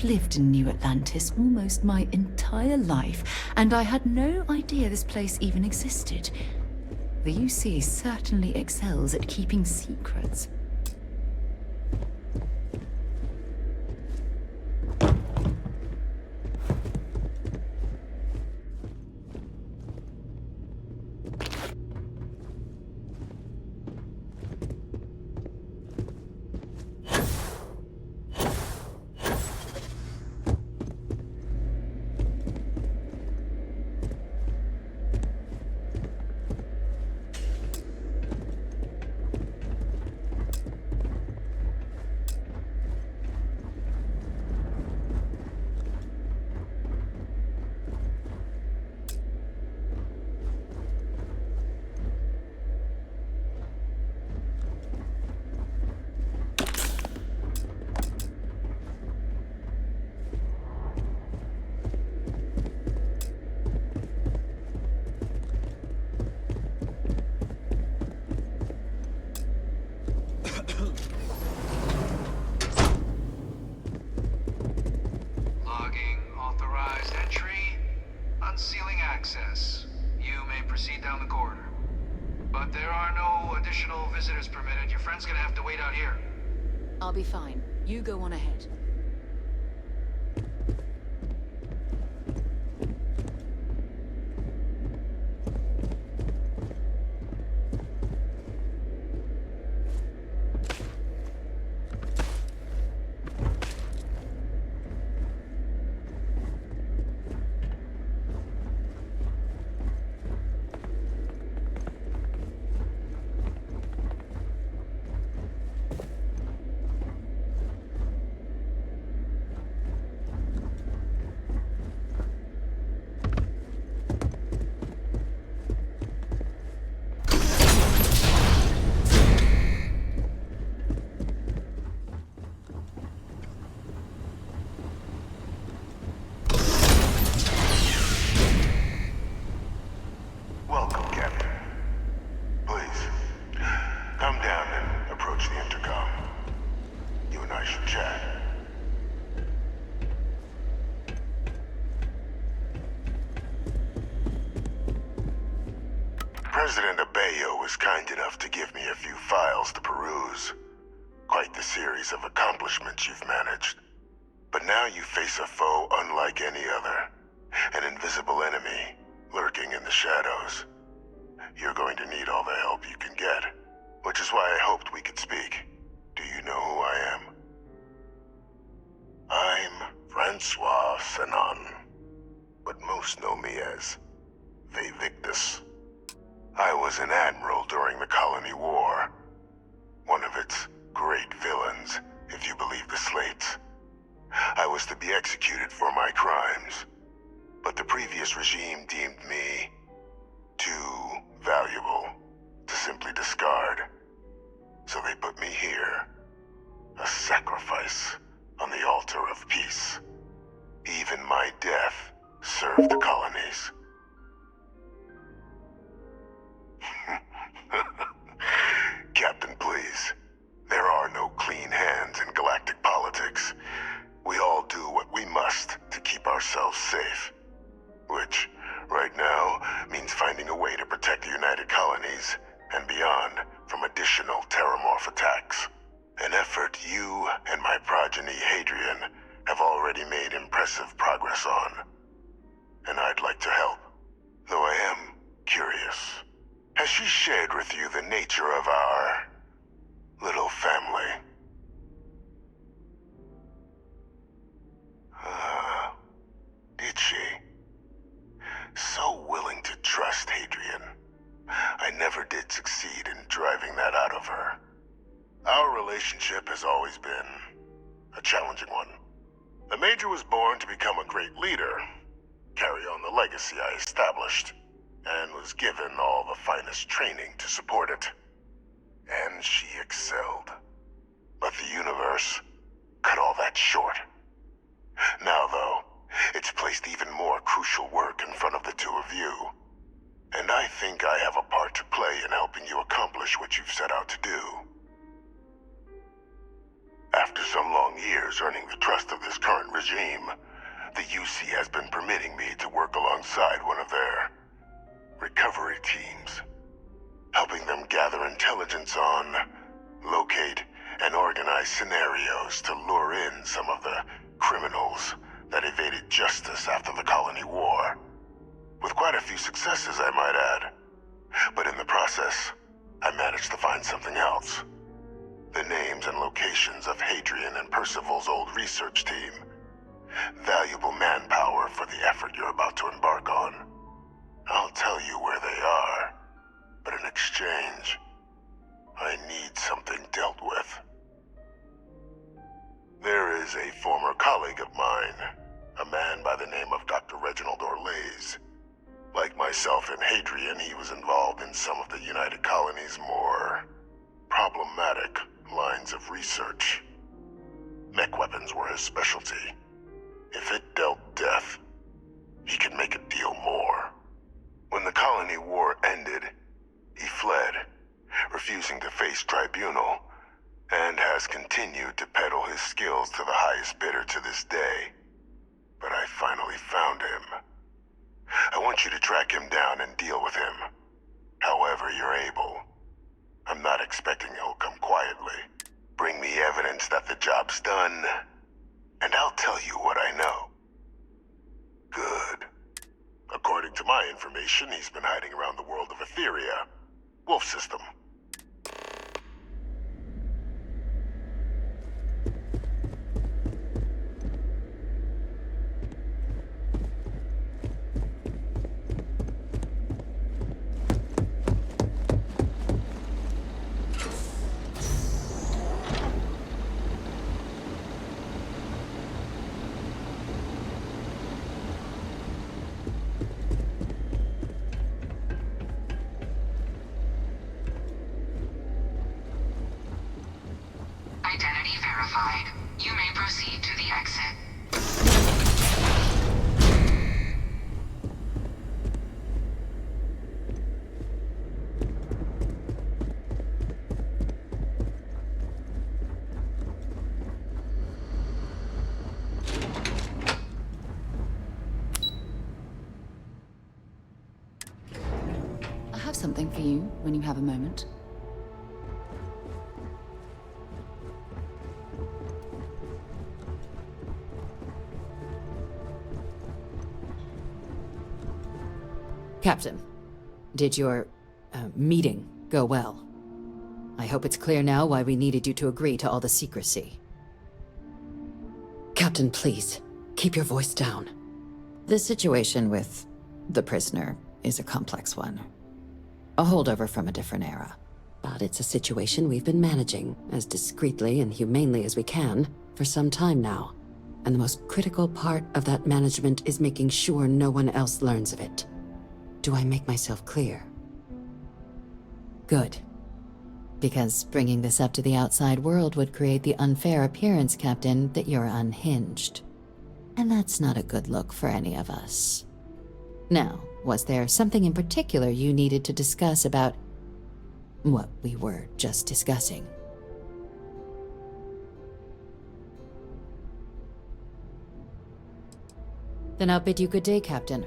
I've lived in New Atlantis almost my entire life, and I had no idea this place even existed. The UC certainly excels at keeping secrets. Logging authorized entry. Unsealing access. You may proceed down the corridor. But there are no additional visitors permitted. Your friend's gonna have to wait out here. I'll be fine. You go on ahead. Welcome, Captain. Please, come down and approach the intercom. You and I should chat. President Abeyo was kind enough to give me a few files to peruse. Quite the series of accomplishments you've managed. But now you face a foe unlike any other. An invisible enemy, lurking in the shadows. You're going to need all the help you can get, which is why I hoped we could speak. Do you know who I am? I'm Francois Sanon, but most know me as Vivictus. I was an admiral during the Colony War. One of its great villains, if you believe the slates. I was to be executed for my crimes, but the previous regime deemed me too valuable to simply discard. So they put me here, a sacrifice on the altar of peace. Even my death served the colonies. Captain, please. There are no clean hands in galactic politics. We all do what we must to keep ourselves safe. Which, right now, means finding a way to protect the United Colonies and beyond from additional terramorph attacks. An effort you and my progeny Hadrian have already made impressive progress on. And I'd like to help, though I am curious. Has she shared with you the nature of our little family? Did she? So willing to trust Hadrian. I never did succeed in driving that out of her. Our relationship has always been a challenging one. The Major was born to become a great leader, carry on the legacy I established, and was given all the finest training to support it. And she excelled. But the universe cut all that short. Now, though, it's placed even more crucial work in front of the two of you. And I think I have a part to play in helping you accomplish what you've set out to do. After some long years earning the trust of this current regime, the UC has been permitting me to work alongside one of their recovery teams, helping them gather intelligence on, locate, and organize scenarios to lure in some of the criminals that evaded justice after the Colony War. With quite a few successes, I might add. But in the process, I managed to find something else. The names and locations of Hadrian and Percival's old research team. Valuable manpower for the effort you're about to embark on. I'll tell you where they are, but in exchange, I need something dealt with. There is a former colleague of mine, a man by the name of Dr. Reginald Orlaise. Like myself and Hadrian, he was involved in some of the United Colony's more problematic lines of research. Mech weapons were his specialty. If it dealt death, he could make a deal more. When the Colony War ended, he fled, refusing to face tribunal, and has continued to peddle his skills to the highest bidder to this day. But I finally found him. I want you to track him down and deal with him, however you're able. I'm not expecting he'll come quietly. Bring me evidence that the job's done, and I'll tell you what I know. Good. According to my information, he's been hiding around the world of Etheria. Wolf system. Identity verified. You may proceed to the exit. I have something for you when you have a moment. Captain, did your meeting go well? I hope it's clear now why we needed you to agree to all the secrecy. Captain, please, keep your voice down. The situation with the prisoner is a complex one. A holdover from a different era. But it's a situation we've been managing as discreetly and humanely as we can for some time now. And the most critical part of that management is making sure no one else learns of it. Do I make myself clear? Good. Because bringing this up to the outside world would create the unfair appearance, Captain, that you're unhinged. And that's not a good look for any of us. Now, was there something in particular you needed to discuss about what we were just discussing? Then I'll bid you good day, Captain.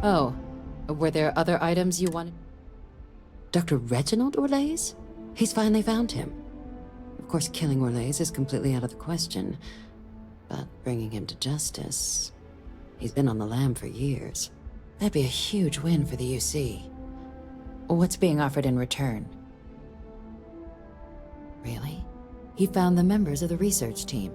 Oh, were there other items you wanted? Dr. Reginald Orlaise? He's finally found him. Of course, killing Orlaise is completely out of the question. But bringing him to justice... He's been on the lam for years. That'd be a huge win for the UC. What's being offered in return? Really? He found the members of the research team.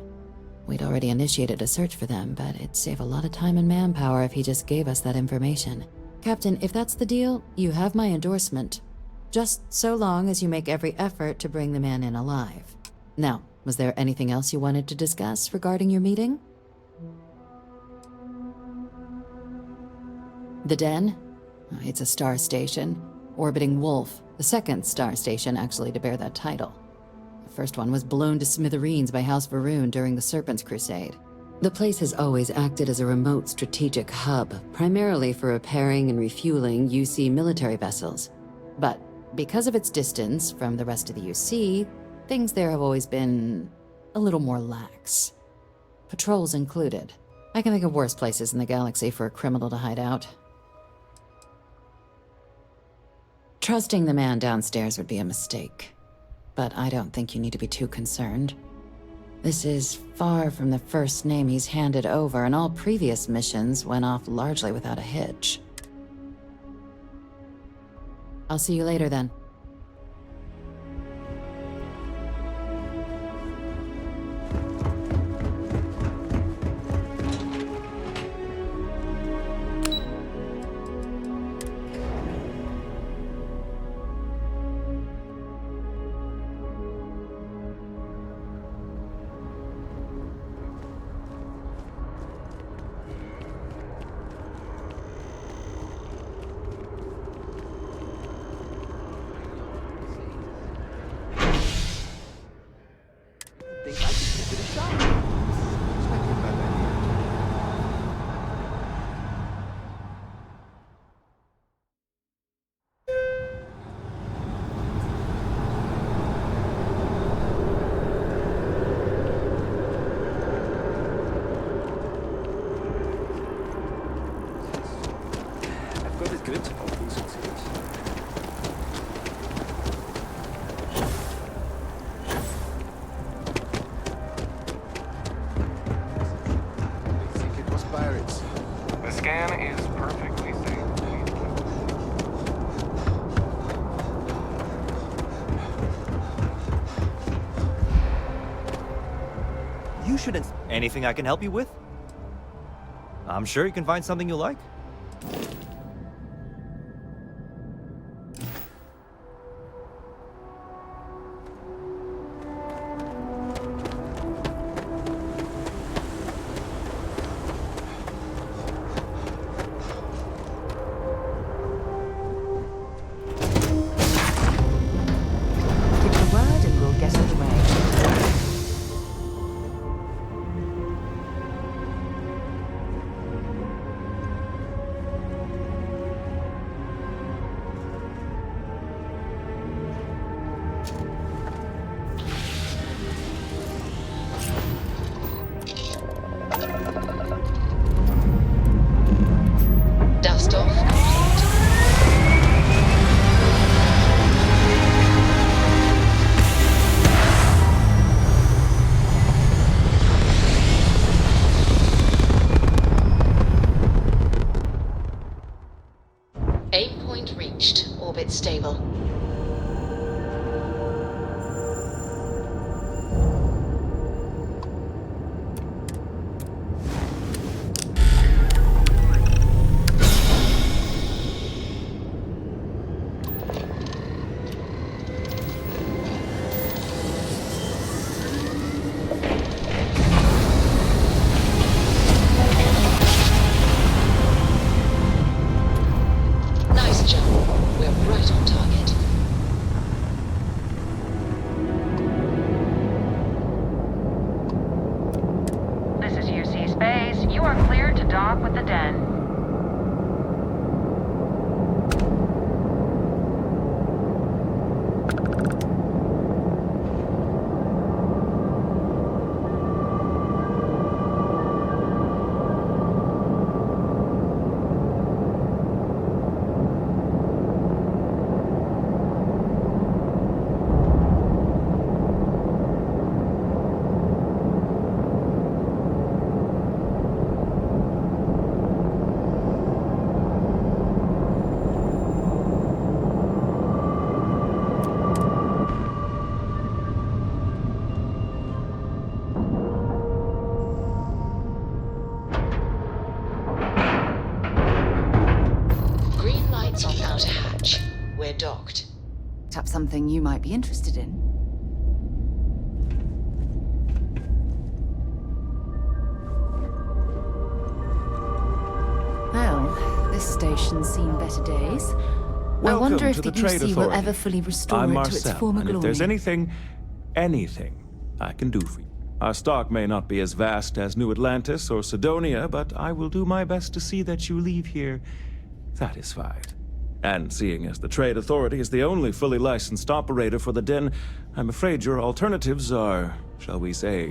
We'd already initiated a search for them, but it'd save a lot of time and manpower if he just gave us that information. Captain, if that's the deal, you have my endorsement. Just so long as you make every effort to bring the man in alive. Now, was there anything else you wanted to discuss regarding your meeting? The Den? It's a star station. Orbiting Wolf, the second star station actually to bear that title. The first one was blown to smithereens by House Varun during the Serpent's Crusade. The place has always acted as a remote strategic hub, primarily for repairing and refueling UC military vessels. But because of its distance from the rest of the UC, things there have always been a little more lax. Patrols included. I can think of worse places in the galaxy for a criminal to hide out. Trusting the man downstairs would be a mistake. But I don't think you need to be too concerned. This is far from the first name he's handed over, and all previous missions went off largely without a hitch. I'll see you later then. The scan is perfectly safe. You shouldn't. Anything I can help you with? I'm sure you can find something you like. Dust off. Aim point reached. Orbit stable. Nice jump. We're right on target. This is UC Space. You are cleared to dock with the Den. Green lights on outer hatch. We're docked. Perhaps something you might be interested in. Well, this station Federation's seen better days. I Welcome wonder if to the the Trade UC will Authority. ever fully restore I'm it to Marcel, its former and glory. if there's anything I can do for you. Our stock may not be as vast as New Atlantis or Sidonia, but I will do my best to see that you leave here satisfied. And seeing as the Trade Authority is the only fully licensed operator for the Den, I'm afraid your alternatives are, shall we say,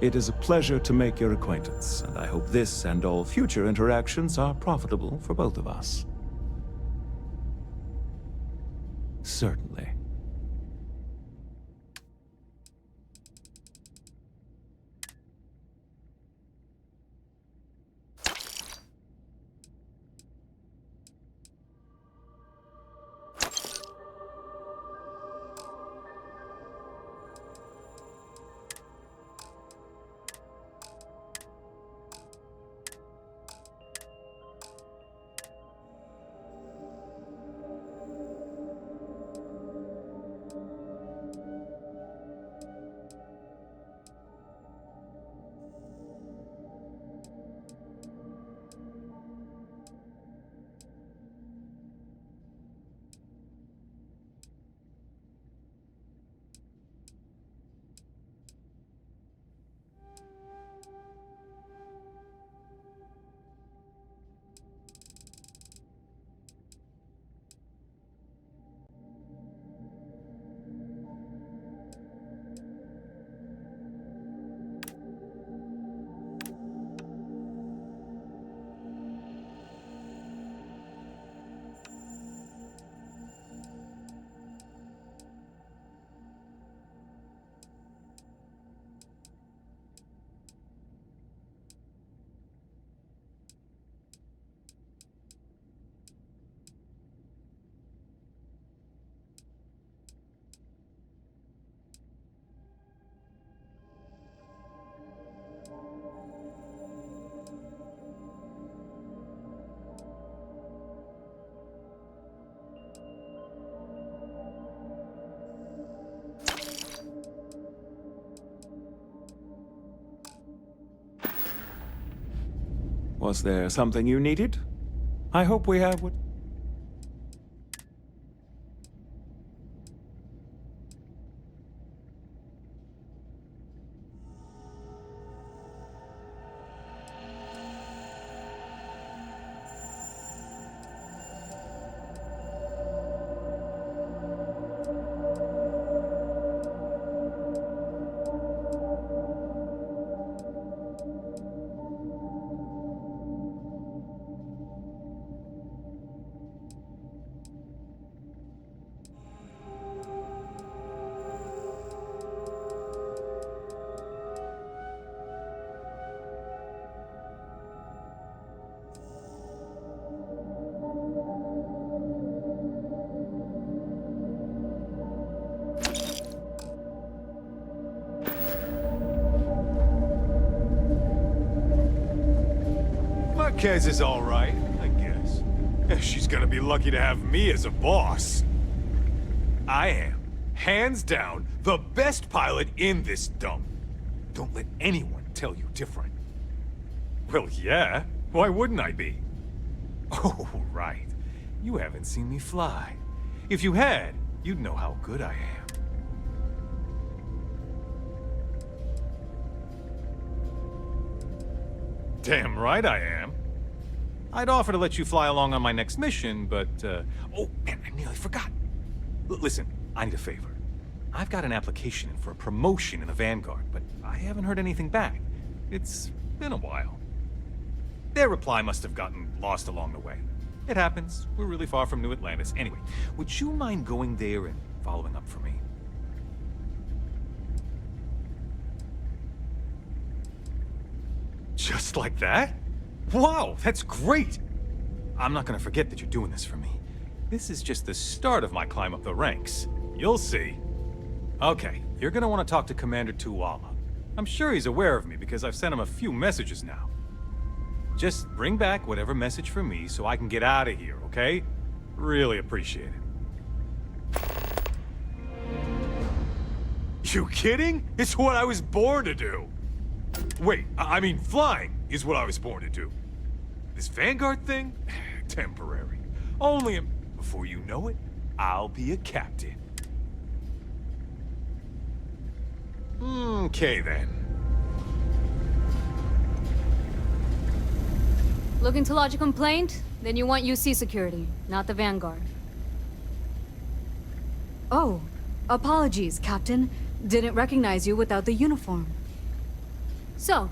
it is a pleasure to make your acquaintance, and I hope this and all future interactions are profitable for both of us. Certainly. Was there something you needed? I hope we have what... Marquez is all right, I guess. She's gonna be lucky to have me as a boss. I am, hands down, the best pilot in this dump. Don't let anyone tell you different. Well, yeah. Why wouldn't I be? Oh, right. You haven't seen me fly. If you had, you'd know how good I am. Damn right I am. I'd offer to let you fly along on my next mission, but, oh, man, I nearly forgot. Listen, I need a favor. I've got an application in for a promotion in the Vanguard, but I haven't heard anything back. It's been a while. Their reply must have gotten lost along the way. It happens. We're really far from New Atlantis. Anyway, would you mind going there and following up for me? Just like that? Wow, that's great! I'm not gonna forget that you're doing this for me. This is just the start of my climb up the ranks. You'll see. Okay, you're gonna want to talk to Commander Tuwala. I'm sure he's aware of me because I've sent him a few messages now. Just bring back whatever message for me so I can get out of here, okay? Really appreciate it. You kidding? It's what I was born to do! Wait, I mean flying is what I was born to do. This Vanguard thing? temporary. Only before you know it, I'll be a captain. Okay, then. Looking to lodge a complaint? Then you want UC security, not the Vanguard. Oh, apologies, Captain. Didn't recognize you without the uniform. So,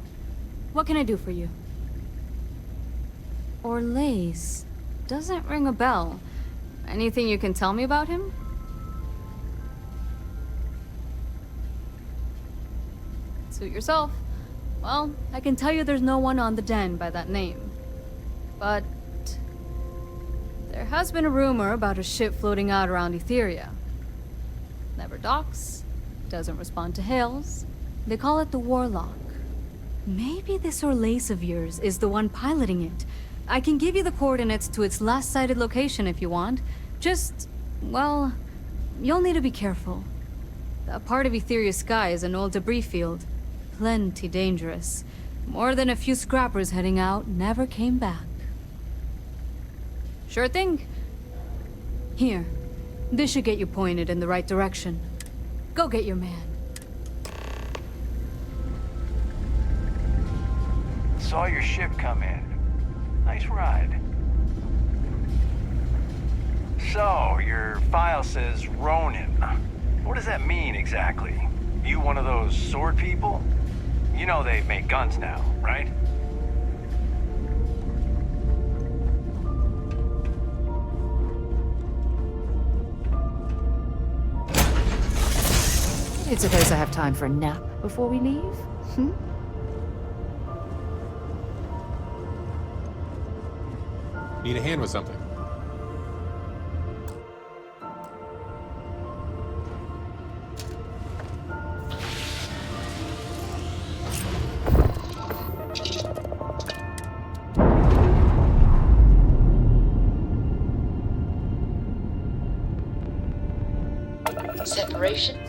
what can I do for you? Orlace. Doesn't ring a bell. Anything you can tell me about him? Suit yourself. Well, I can tell you there's no one on the den by that name. But there has been a rumor about a ship floating out around Etheria. Never docks, doesn't respond to hails. They call it the Warlock. Maybe this Orlace of yours is the one piloting it. I can give you the coordinates to its last sighted location if you want. Just, well, you'll need to be careful. That part of Etheria's sky is an old debris field. Plenty dangerous. More than a few scrappers heading out never came back. Sure thing. Here. This should get you pointed in the right direction. Go get your man. Saw your ship come in. Nice ride. So, your file says Ronin. What does that mean exactly? You one of those sword people? You know they make guns now, right? You'd suppose I have time for a nap before we leave? Hmm? Need a hand with something. Separation